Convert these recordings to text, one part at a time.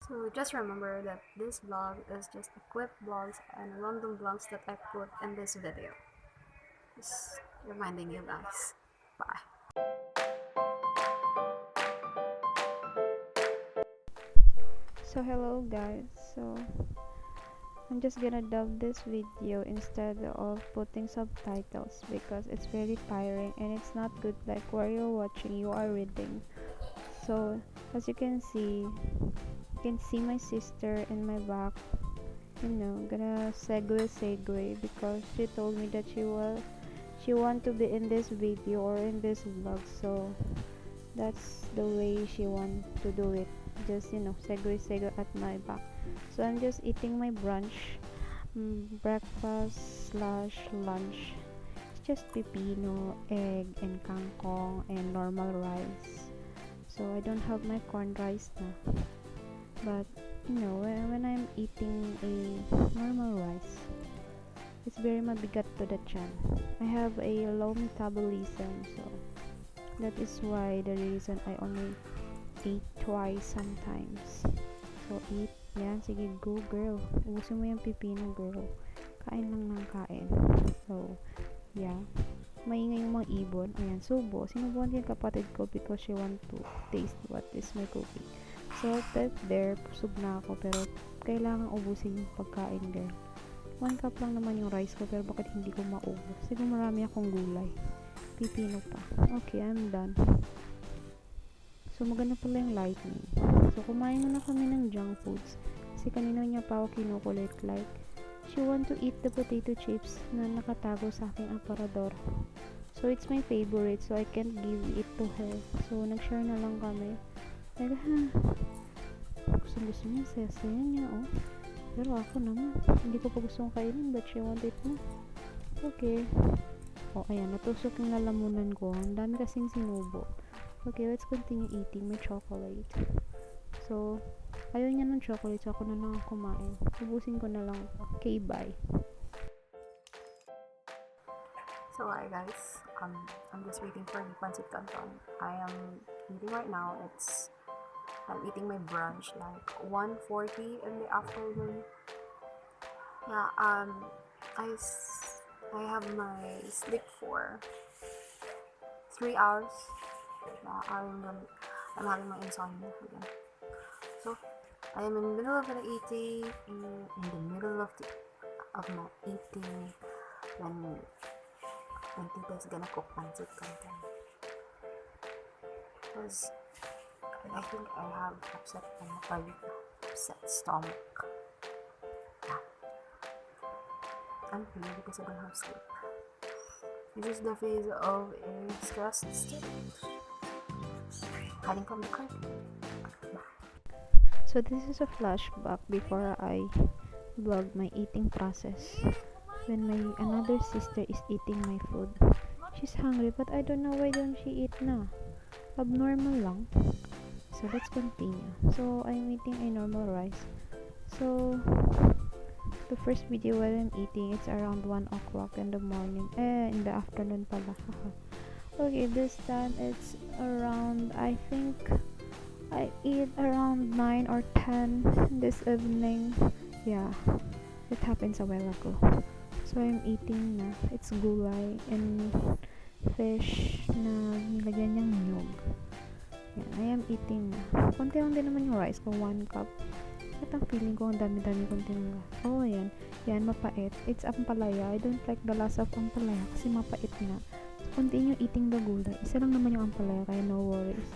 So just remember that this vlog is just the clip vlogs and random vlogs that I put in this video. Just reminding you guys. Bye. So hello guys, so I'm just gonna dub this video instead of putting subtitles because it's very tiring and it's not good like where you're watching you are reading. So as you can see my sister in my back, gonna segue because she told me that she want to be in this video or in this vlog, so that's the way she want to do it, just segue at my back. So I'm just eating my brunch, breakfast slash lunch. It's just pepino, egg and kangkong and normal rice, so I don't have my corn rice na. But when I'm eating a normal rice, it's very mabigat to the chan. I have a low metabolism, so that is why the reason I only eat twice sometimes. So eat. Yan, sige, go girl. Ubusin mo yung pipino, girl. Kain lang ng kain. So, yeah. Maingay yung mga ibon. Ayan, subo. Sinubuan ko yung kapatid ko because she want to taste what is my cooking. So, that there, pusog na ako. Pero, kailangan ubusin yung pagkain, girl. 1 cup lang naman yung rice ko, pero bakit hindi ko maubos? Siguro marami akong gulay. Pipino pa. Okay, I'm done. So, maganda pala yung lightning. So, kumain muna kami ng junk foods. Kasi kanina niya pa ako kinukulit. Like, she want to eat the potato chips na nakatago sa aking aparador. So, it's my favorite. So, I can't give it to her. So, nag-share na lang kami. Like, gusto niya. Saya niya, oh. Pero ako naman. Hindi ko pa gustong kainin, but she wanted na. Okay. Oh, ayan. Natusok yung lalamunan ko. Ang dami kasing sinubo. Okay, let's continue eating my chocolate. So, ayaw niya ng chocolate, so ako na lang kumain. Ubusin ko na lang ito. Okay, bye. So hi guys, I'm just waiting for the pancit canton. I am eating right now. I'm eating my brunch like 1:40 in the afternoon. Yeah, I have my sleep for 3 hours. I'm having my insomnia again. So I am in the middle of the eating, in the middle of my eating when Tita's gonna cook pancit canton. Because I think I have upset stomach. Yeah. I'm feeling because I don't have sleep. This is the phase of a stressed state. Hiding from the curtain. So, this is a flashback before I vlog my eating process. When my another sister is eating my food. She's hungry, but I don't know why don't she eat na. Abnormal lang. So, let's continue. So, I'm eating a normal rice. So, the first video while I'm eating, it's around 1 o'clock in the morning. In the afternoon pala. Okay, this time it's around, I think, I eat around 9 or 10 this evening. Yeah, it happens a while ago. So, I'm eating na. It's gulay and fish na nilagyan niyang nyog. Yan, I am eating na. Konti lang din naman yung rice ko, 1 cup. At ang feeling ko, ang dami-dami kong tinula. Oh, ayan. Yan, mapait. It's ampalaya. I don't like the last of ampalaya kasi mapait na. So, continue eating the gulay. Isa lang naman yung ampalaya, kaya no worries.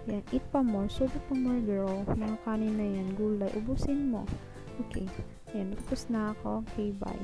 Yan, eat pa more. Sobo pa more, girl. Mga kanin na yan, gulay. Ubusin mo. Okay. Ayan, tapos na ako. Okay, bye.